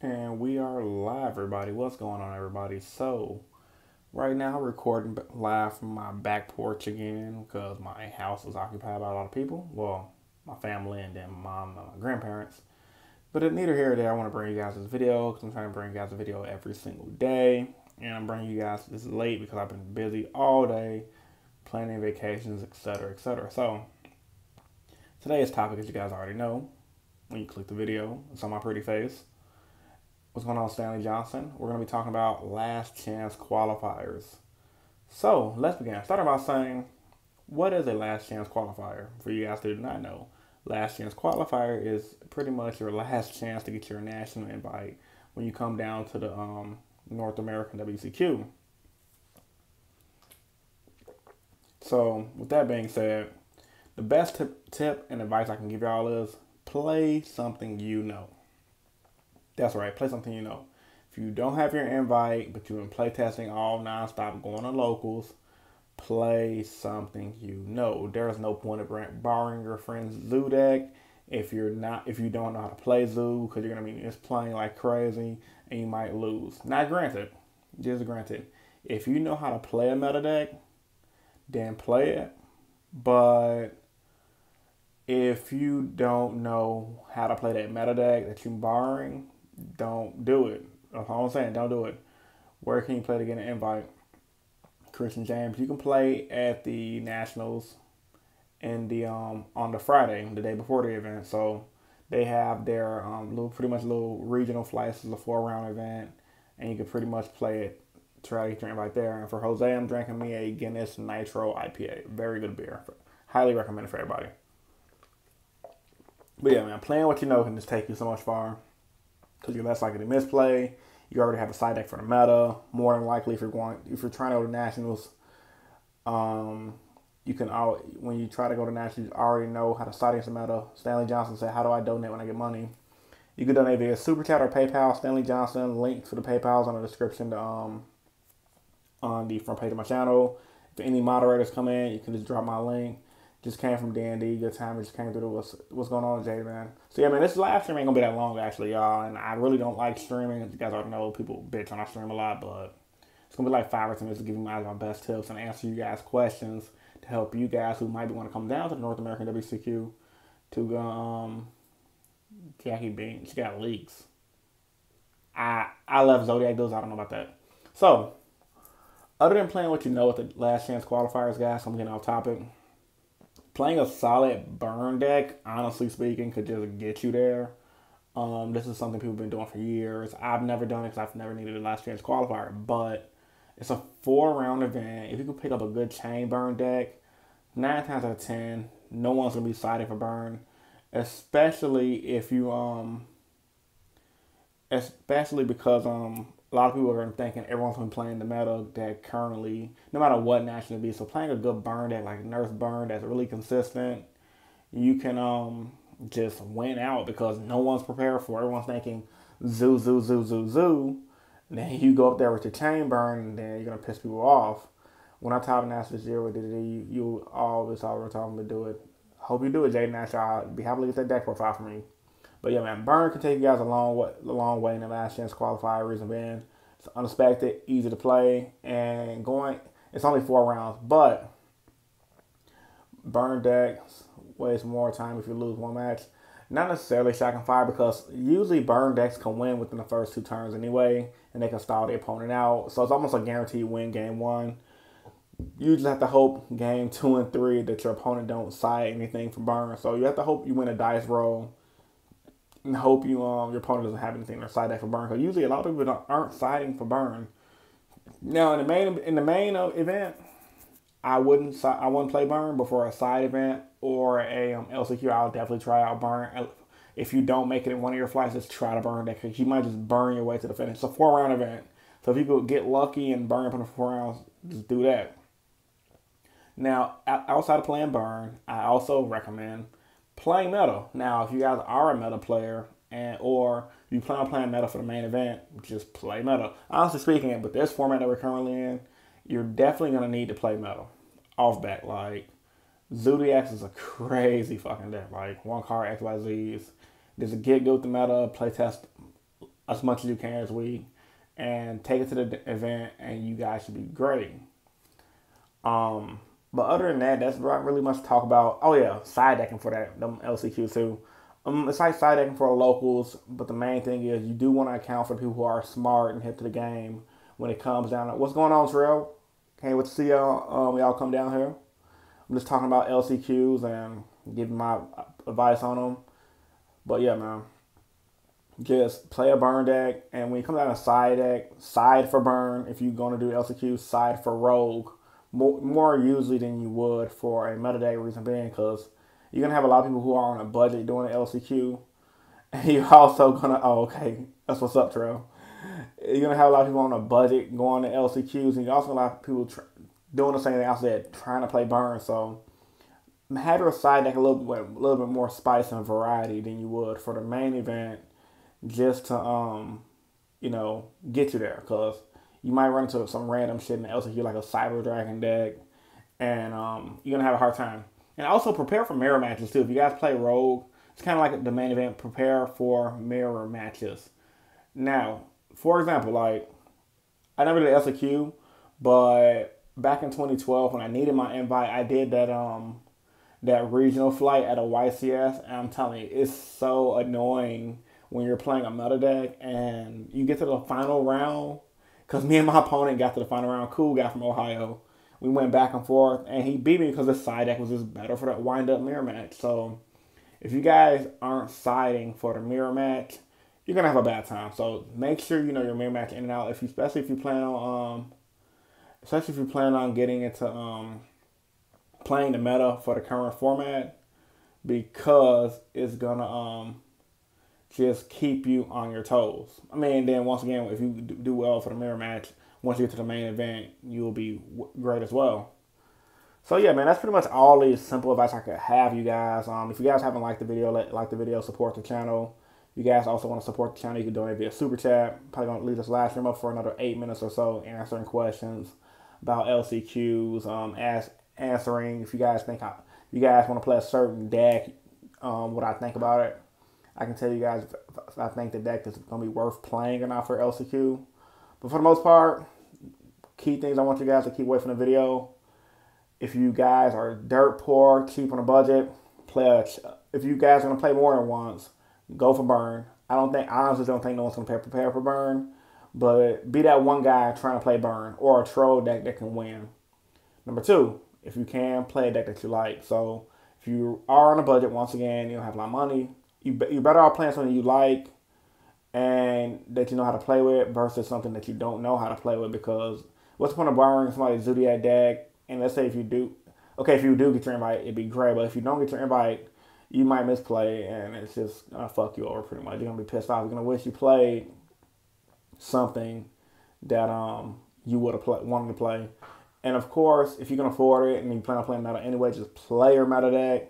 And we are live, everybody. What's going on, everybody? So, right now, recording live from my back porch again because my house is occupied by a lot of people. Well, my family and then my mom and my grandparents. But neither here nor there, I want to bring you guys this video because I'm trying to bring you guys a video every single day. And I'm bringing you guys this late because I've been busy all day, planning vacations, etc., etc. So, today's topic, as you guys already know, when you click the video, it's on my pretty face. What's going on, Stanley Johnson? We're going to be talking about last chance qualifiers. So let's begin. Starting by saying, what is a last chance qualifier? For you guys who do not know, last chance qualifier is pretty much your last chance to get your national invite when you come down to the North American WCQ. So with that being said, the best tip and advice I can give y'all is play something you know. That's right, play something you know. If you don't have your invite, but you've been play testing all nonstop, going to locals, play something you know. There is no point of borrowing your friend's zoo deck if you don't know how to play zoo, because you're gonna be just playing like crazy and you might lose. Not granted, just granted. If you know how to play a meta deck, then play it. But if you don't know how to play that meta deck that you're borrowing, don't do it. That's all I'm saying. Don't do it. Where can you play to get an invite? Christian James, you can play at the Nationals in the on the Friday, the day before the event. So they have their pretty much little regional flights. It's a 4-round event, and you can pretty much play it. Try to get your invite there. And for Jose, I'm drinking me a Guinness Nitro IPA. Very good beer. Highly recommended for everybody. But yeah, man, playing what you know can just take you so much far. Because you're less likely to misplay. You already have a side deck for the meta. More than likely, if you're trying to go to nationals, you can when you try to go to nationals, you already know how to side against the meta. Stanley Johnson said, "How do I donate when I get money?" You can donate via Super Chat or PayPal. Stanley Johnson, link to the PayPal's on the description on the front page of my channel. If any moderators come in, you can just drop my link. Just came from D&D. Good time. Just came through. What's going on, Jay, man? So, yeah, man, this live stream ain't going to be that long, actually, y'all. And I really don't like streaming. You guys already know people bitch when I stream a lot, but it's going to be like 5 or 10 minutes to give you my best tips and answer you guys' questions to help you guys who might want to come down to the North American WCQ to go, Jackie Bean. She got leaks. I left Zodiac Duels. I don't know about that. So, other than playing what you know with the last chance qualifiers, guys, I'm getting off topic. Playing a solid burn deck, honestly speaking, could just get you there. This is something people have been doing for years. I've never done it because I've never needed a last chance qualifier, but it's a 4-round event. If you can pick up a good chain burn deck, 9 times out of 10, no one's gonna be siding for burn, especially if you especially because a lot of people are thinking everyone's been playing the meta deck currently, no matter what national it be. So playing a good burn deck like Nurse Burn that's really consistent, you can just win out because no one's prepared for it. Everyone's thinking zoo, zoo, zoo, zoo, zoo. And then you go up there with your chain burn, and then you're gonna piss people off. When I top Nash this year with DDD, you always telling me to do it. Hope you do it, Jaden Nash. I'll be happy to get that deck profile from you. But yeah, man, burn can take you guys a long way in the last chance qualifier. Reason being, it's unexpected, easy to play, and it's only 4 rounds, but burn decks waste more time if you lose one match. Not necessarily shocking fire because usually burn decks can win within the first 2 turns anyway, and they can stall the opponent out. So it's almost a guaranteed win game 1. You just have to hope game 2 and 3 that your opponent don't side anything for burn. So you have to hope you win a dice roll and hope your opponent doesn't have anything to side deck for burn. Because usually a lot of people aren't siding for burn. Now in the main event, I wouldn't play burn before a side event or a LCQ. I'll definitely try out burn. If you don't make it in one of your flights, just try to burn that because you might just burn your way to the finish. It's a 4-round event, so if you could get lucky and burn up in the 4 rounds, just do that. Now outside of playing burn, I also recommend playing meta. Now, if you guys are a meta player or you plan on playing meta for the main event, just play meta. Honestly speaking, with this format that we're currently in, you're definitely going to need to play meta. Off back, like, Zodiacs is a crazy fucking deck. Like, 1 card XYZs. There's a get good with the meta, playtest as much as you can this week and take it to the event, and you guys should be great. But other than that, that's not really much to talk about. Oh yeah, side decking for them LCQ too. It's like side decking for the locals, but the main thing is you do want to account for people who are smart and hip to the game when it comes down to what's going on, Terrell. Can't wait to see y'all come down here. I'm just talking about LCQs and giving my advice on them. But yeah, man, just play a burn deck, and when you come down to side deck, side for burn if you're going to do LCQ, side for rogue, more usually than you would for a meta deck. Reason being, because you're gonna have a lot of people who are on a budget doing the LCQ, and you're also gonna okay, that's what's up, Trail. You're gonna have a lot of people on a budget going to LCQs, and you're also gonna have a lot of people doing the same thing I said, trying to play burn. So have your side deck a little bit more spice and variety than you would for the main event, just to get you there, because you might run into some random shit in the LCQ like a Cyber Dragon deck, and you're gonna have a hard time. And also prepare for mirror matches too. If you guys play Rogue, it's kind of like the main event. Prepare for mirror matches. Now, for example, like I never did LCQ, but back in 2012 when I needed my invite, I did that regional flight at a YCS, and I'm telling you, it's so annoying when you're playing a meta deck and you get to the final round. Because me and my opponent got to the final round. Cool guy from Ohio. We went back and forth, and he beat me because his side deck was just better for that wind-up mirror match. So if you guys aren't siding for the mirror match, you're going to have a bad time. So make sure you know your mirror match in and out, especially if you plan on getting into playing the meta for the current format, because it's going to just keep you on your toes. I mean, then once again, if you do well for the mirror match, once you get to the main event, you'll be great as well. So yeah, man, that's pretty much all the simple advice I could have you guys. If you guys haven't liked the video, like the video, support the channel. If you guys also want to support the channel, you can donate via Super Chat. Probably going to leave this live stream up for another 8 minutes or so, answering questions about LCQs, answering if you guys think you guys want to play a certain deck, what I think about it. I can tell you guys if I think the deck is going to be worth playing or not for LCQ. But for the most part, key things I want you guys to keep away from the video. If you guys are dirt poor, cheap on a budget, if you guys are going to play more than once, go for burn. I honestly don't think no one's going to prepare for burn. But be that one guy trying to play burn or a troll deck that can win. Number 2, if you can, play a deck that you like. So if you are on a budget, once again, you don't have a lot of money, you're better off playing something you like and that you know how to play with versus something that you don't know how to play with. Because what's the point of borrowing somebody's Zodiac deck? And let's say if you do get your invite, it'd be great. But if you don't get your invite, you might misplay, and it's just gonna fuck you over pretty much. You're gonna be pissed off. You're gonna wish you played something that you would have wanted to play. And of course, if you can afford it and you plan on playing meta anyway, just play your meta deck.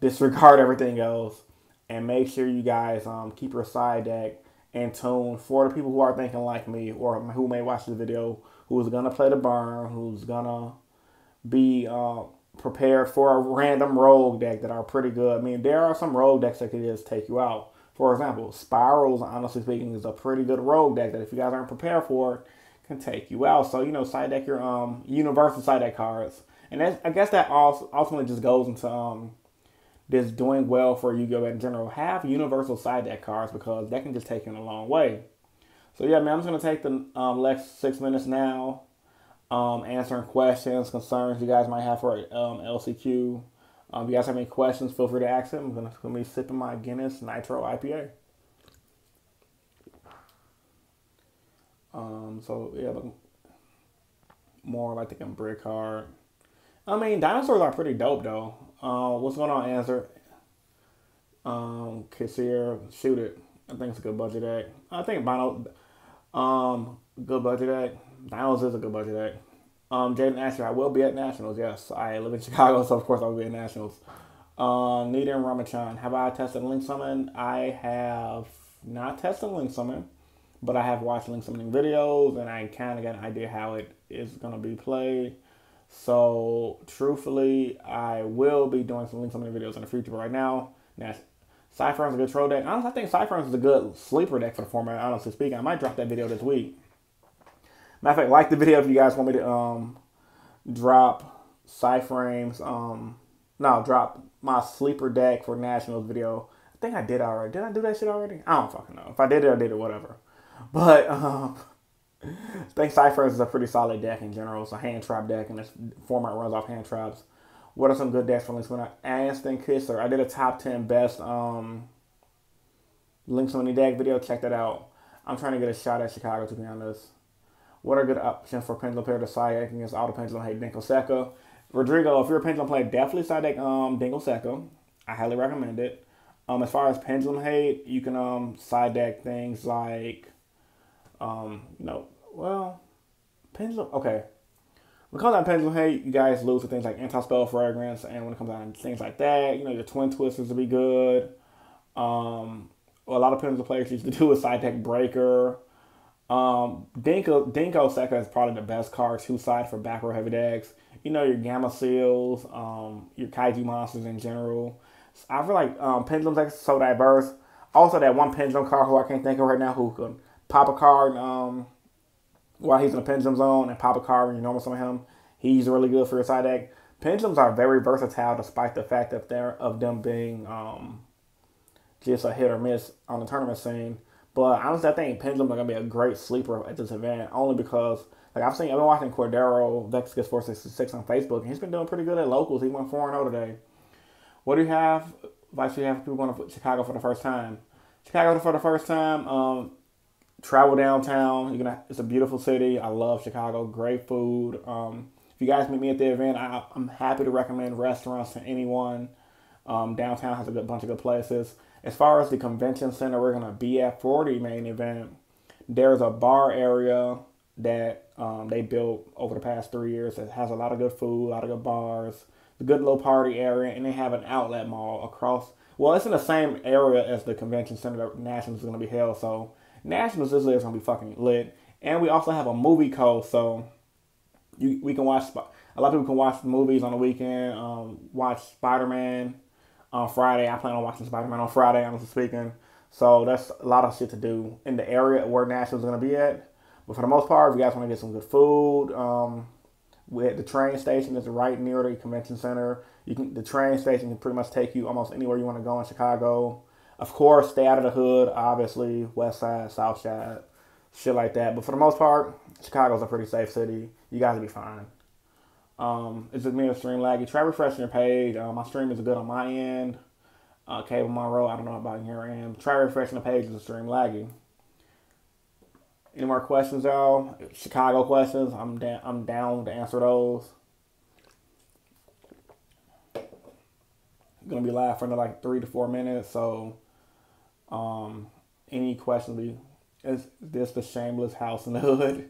Disregard everything else, and make sure you guys keep your side deck in tune for the people who are thinking like me or who may watch the video, who's gonna play the burn, who's gonna be prepared for a random rogue deck that are pretty good. I mean, there are some rogue decks that can just take you out. For example, Spirals, honestly speaking, is a pretty good rogue deck that if you guys aren't prepared for it, can take you out. So, side deck your universal side deck cards. And I guess that ultimately just goes into this doing well for Yu-Gi-Oh! In general. Have universal side deck cards, because that can just take you in a long way. So yeah, man, I'm just going to take the next 6 minutes now, answering questions, concerns you guys might have for LCQ. If you guys have any questions, feel free to ask them. I'm going to be sipping my Guinness Nitro IPA. So yeah, but more like the brick card. I mean, dinosaurs are pretty dope though. What's going on, Answer? Kassir, shoot it. I think it's a good budget deck. I think good budget deck. Dinos is a good budget deck. Jaden Asher, I will be at Nationals. Yes, I live in Chicago, so of course I will be at Nationals. Nita and Ramachan, have I tested Link Summon? I have not tested Link Summon, but I have watched Link Summoning videos, and I kind of got an idea how it is going to be played. So, truthfully, I will be doing some Link Summoning videos in the future. But right now, Cypher's a good troll deck. Honestly, I think Cypher's is a good sleeper deck for the format, honestly speaking. I might drop that video this week. Matter of fact, like the video if you guys want me to drop Cypher's, no, drop my sleeper deck for Nationals video. I think I did already. Did I do that shit already? I don't fucking know. If I did it, I did it, whatever. But, I think Cypher's is a pretty solid deck in general. It's a hand trap deck, and this format runs off hand traps. What are some good decks for Links Winner? Aston Kisser. I did a top 10 best Links Winning deck video. Check that out. I'm trying to get a shot at Chicago, to be honest. What are good options for Pendulum player to side deck against all the Pendulum hate NAWCQ? Rodrigo, if you're a Pendulum player, definitely side deck NAWCQ. I highly recommend it. As far as Pendulum hate, you can side deck things like, Pendulum, okay. When it comes out to Pendulum hate, you guys lose to things like Anti-Spell Fragrance, and when it comes out to things like that, your Twin Twisters will be good. What a lot of Pendulum players used to do is side deck Breaker. Dinko Seka is probably the best card to side for back row heavy decks. Your Gamma Seals, your Kaiju monsters in general. I feel like Pendulum decks are so diverse. Also, that one Pendulum card who I can't think of right now who can pop a card while he's in the Pendulum zone and pop a card when you normal summon him. He's really good for your side deck. Pendulums are very versatile despite the fact that them being just a hit or miss on the tournament scene. But honestly, I think Pendulums are going to be a great sleeper at this event only because, like, I've been watching Cordero Vexicus 466 on Facebook, and he's been doing pretty good at locals. He went 4-0 today. What do you have? Advice you have for people going to Chicago for the first time? Chicago for the first time, travel downtown. It's a beautiful city. I love Chicago. Great food. If you guys meet me at the event, I'm happy to recommend restaurants to anyone. Downtown has a bunch of good places. As far as the convention center we're going to be at for the main event, there's a bar area that they built over the past 3 years that has a lot of good food, a lot of good bars, a good little party area, and they have an outlet mall across. Well, it's in the same area as the convention center that Nationals is going to be held, so Nationals this year is going to be fucking lit. And we also have a movie code, so we can watch. A lot of people can watch movies on the weekend. Watch Spider-Man on Friday. I plan on watching Spider-Man on Friday, honestly speaking. So that's a lot of shit to do in the area where Nationals is going to be at. But for the most part, if you guys want to get some good food, the train station is right near the convention center. The train station can pretty much take you almost anywhere you want to go in Chicago. Of course, stay out of the hood, obviously, west side, south side, shit like that. But for the most part, Chicago's a pretty safe city. You guys will be fine. It's just me and stream laggy. Try refreshing your page. My stream is good on my end. Cable Monroe, I don't know about your end. Try refreshing the page. Is the stream laggy. Any more questions, y'all? Chicago questions. I'm down to answer those. Gonna be live for another like 3 to 4 minutes. So, any questions? Is this the shameless house in the hood?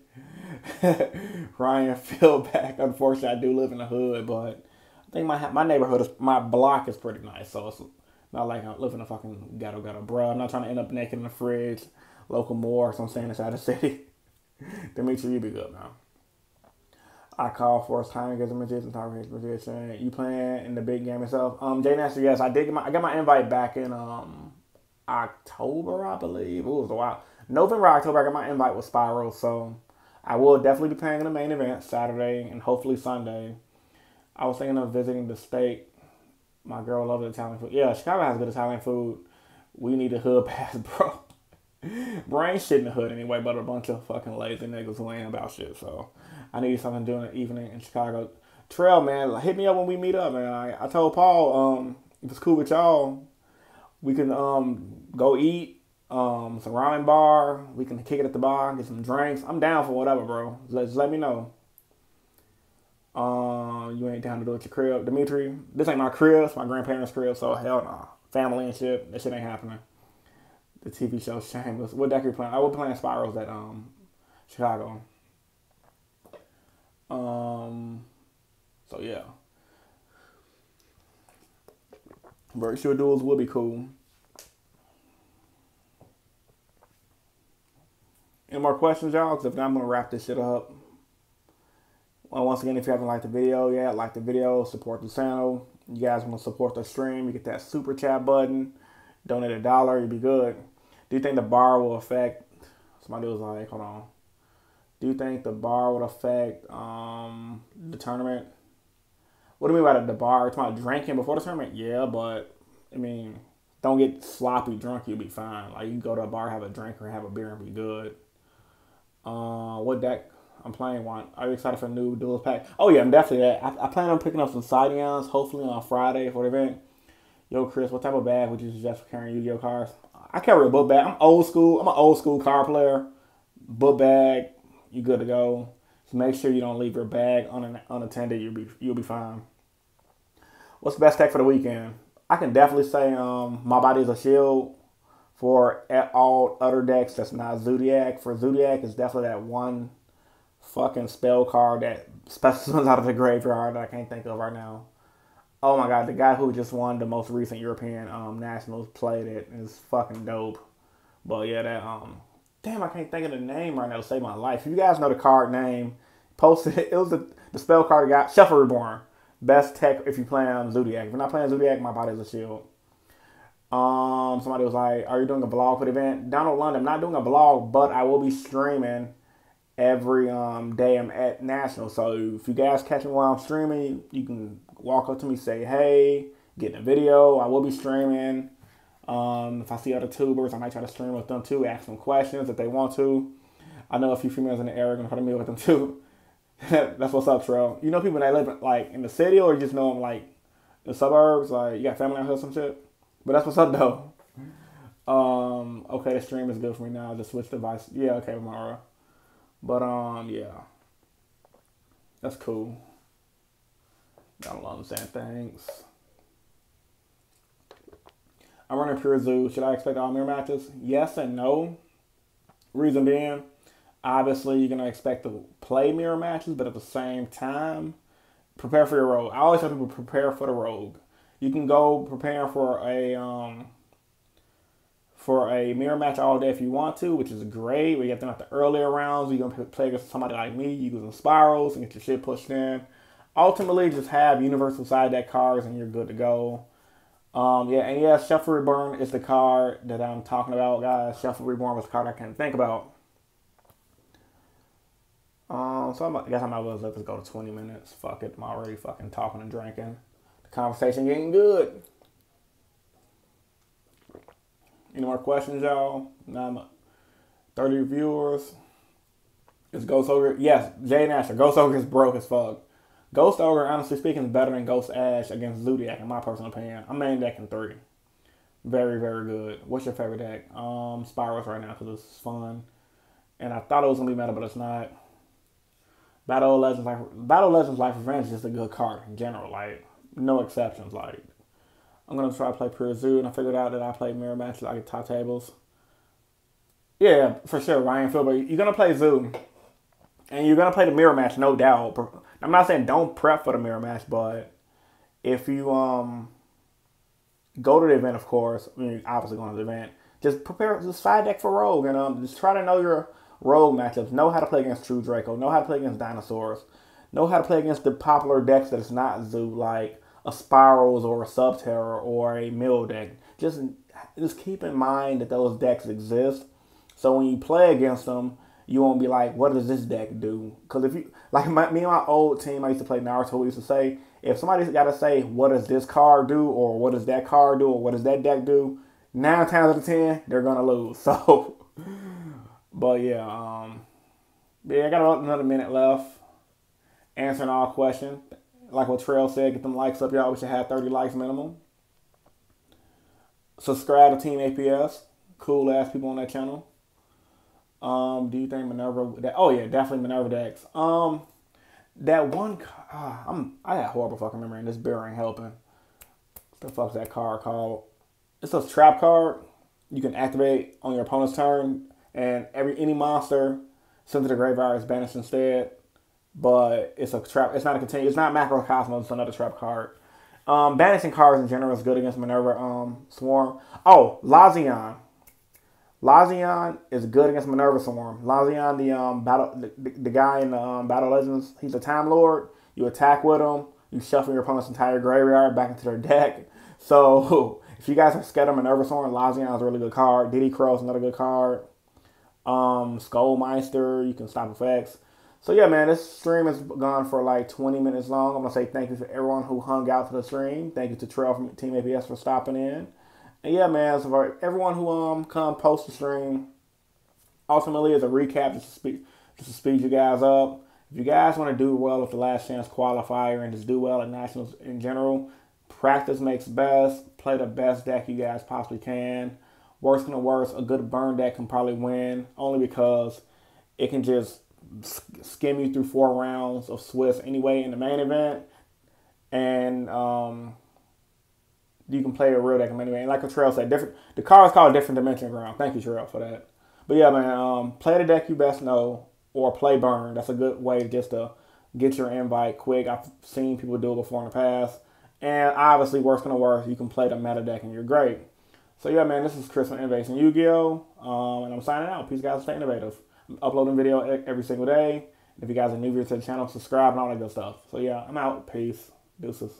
Ryan, feel back. Unfortunately, I do live in the hood, but I think my neighborhood my block is pretty nice. So it's not like I live in a fucking ghetto, bro. I'm not trying to end up naked in the fridge. Local morgue, so I'm staying inside the city. Dimitri, you be good now. I call for his time against the magician, talking his magician. You playing in the big game itself? Jay Nasty, yes, I did. I got my invite back in October, I believe. It was a while. November, October, I got my invite with Spiral, so I will definitely be playing in the main event Saturday and hopefully Sunday. I was thinking of visiting the state. My girl loves Italian food. Yeah, Chicago has good Italian food. We need a hood pass, bro. Bro, ain't shit in the hood anyway, but a bunch of fucking lazy niggas who ain't about shit. So I need something to do in the evening in Chicago. Trail, man, hit me up when we meet up, man. I told Paul, if it's cool with y'all, we can go eat, some ramen bar. We can kick it at the bar, get some drinks. I'm down for whatever, bro. Just let me know. You ain't down to do it at your crib, Dimitri. This ain't my crib. It's my grandparents' crib. So hell no, family and shit. That shit ain't happening. The TV show Shameless. What deck are you playing? I was playing Spirals at Chicago. So yeah. Virtual duels would be cool. Any more questions, y'all? Because if not, I'm going to wrap this shit up. Well, once again, if you haven't liked the video yet, like the video, support the channel. You guys want to support the stream, you get that super chat button. Donate $1, you'd be good. Do you think the bar will affect? Somebody was like, hold on. Do you think the bar would affect the tournament? What do you mean by the bar? It's about drinking before the tournament? Yeah, but I mean, don't get sloppy drunk. You'll be fine. Like you can go to a bar, have a drink, or have a beer and be good. What deck I'm playing? One. Are you excited for a new duels pack? Oh yeah, I'm definitely that. I plan on picking up some Sidons hopefully on Friday for the event. Yo, Chris, what type of bag would you suggest for carrying Yu-Gi-Oh cards? I carry a book bag. I'm old school. I'm an old school card player. Book bag, you good to go. So make sure you don't leave your bag unattended. You'll be fine. What's the best deck for the weekend? I can definitely say My Body is a Shield for all other decks that's not Zodiac. For Zodiac, it's definitely that one fucking spell card that specimens out of the graveyard that I can't think of right now. Oh my god, the guy who just won the most recent European Nationals played it. It's fucking dope. But yeah, that damn, I can't think of the name right now to save my life. If you guys know the card name, post it. It was the spell card got Shuffle Reborn. Best tech if you play Zodiac. If you're not playing Zodiac, My Body is a Shield. Somebody was like, "Are you doing a vlog for the event?" Donald London, I'm not doing a vlog, but I will be streaming every day I'm at National. So if you guys catch me while I'm streaming, you can walk up to me, say hey, get in a video. I will be streaming. If I see other tubers, I might try to stream with them too, ask them questions if they want to. I know a few females in the area are gonna try to meet with them too. That's what's up, Trell. You know people that live like in the city, or you just know them like the suburbs, like you got family out here or some shit. But that's what's up though. Okay, the stream is good for me now. Just switch device. Yeah, okay, Mara. But yeah, that's cool. I don't understand things. I'm running Pure Zoo. Should I expect all mirror matches? Yes and no. Reason being, obviously you're gonna expect to play mirror matches, but at the same time, prepare for your rogue. I always tell people prepare for the rogue. You can go prepare for a mirror match all day if you want to, which is great. We get them at the earlier rounds. You're gonna play against somebody like me, using spirals and get your shit pushed in. Ultimately, just have universal side deck cards and you're good to go. Shuffle Reborn is the card that I'm talking about, guys. Shuffle Reborn was the card I can't think about. I guess I might as well let this go to 20 minutes. Fuck it, I'm already fucking talking and drinking. The conversation getting good. Any more questions, y'all? 30 viewers. Is Ghost Ogre? Yes, Jay Nasher. Ghost Ogre is broke as fuck. Ghost Ogre, honestly speaking, is better than Ghost Ash against Zodiac, in my personal opinion. I'm main decking 3. Very, very good. What's your favorite deck? Spirals right now because it's fun. And I thought it was going to be meta, but it's not. Battle Legends Life Revenge is just a good card in general. Like, no exceptions. Like, I'm going to try to play Pure Zoo, and I figured out that I play mirror matches. I get top tables. Yeah, for sure, Ryan Philbert. You're going to play Zoo. And you're going to play the mirror match, no doubt. I'm not saying don't prep for the mirror match, but if you go to the event, of course, I mean, obviously going to the event, just prepare, just side deck for Rogue, and just try to know your Rogue matchups. Know how to play against True Draco. Know how to play against Dinosaurs. Know how to play against the popular decks that is not Zoo, like a Spirals or a Subterror or a Mill deck. Just keep in mind that those decks exist. So when you play against them, you won't be like, what does this deck do? Because if you, like me and my old team, I used to play Naruto, we used to say, if somebody's got to say, what does this card do? Or what does that card do? Or what does that deck do? 9 times out of 10, they're going to lose. So, but yeah, I got another minute left. Answering all questions. Like what Trail said, get them likes up, y'all. We should have 30 likes minimum. Subscribe to Team APS. Cool ass people on that channel. Do you think Minerva? Oh yeah, definitely Minerva decks. That one. I had horrible fucking memory, and this beer ain't helping. What the fuck's that card called? It's a trap card. You can activate on your opponent's turn, and any monster sent to the graveyard is banished instead. But it's a trap. It's not a continue. It's not Macrocosmos. It's another trap card. Banishing cards in general is good against Minerva Swarm. Oh, Lazion. Lazion is good against Minerva Swarm. Lazion, the guy in the Battle Legends, he's a Time Lord. You attack with him, you shuffle your opponent's entire graveyard back into their deck. So If you guys are scared of Minerva Soren, Lazion is a really good card. Diddy Crow is another good card. Skullmeister, you can stop effects. So yeah, man, this stream has gone for like 20 minutes long. I'm gonna say thank you for everyone who hung out for the stream. Thank you to Trail from Team APS for stopping in. And yeah, man, so for everyone who come post the stream, ultimately as a recap, just to speed you guys up. If you guys want to do well with the Last Chance qualifier and just do well at nationals in general, practice makes best. Play the best deck you guys possibly can. Worst than the worst, a good burn deck can probably win, only because it can just skim you through 4 rounds of Swiss anyway in the main event, and you can play a real deck in the main event. And like Trail said, the card is called Different Dimension Ground. Thank you, Trail, for that. But yeah, man, play the deck you best know, or play burn. That's a good way just to get your invite quick. I've seen people do it before in the past. And obviously, worst than the worst, you can play the meta deck and you're great. So yeah, man, this is Chris from Innovation Yugioh, and I'm signing out. Peace, guys. Stay innovative. I'm uploading video every single day. If you guys are new here to the channel, subscribe and all that good stuff. So yeah, I'm out. Peace. Deuces.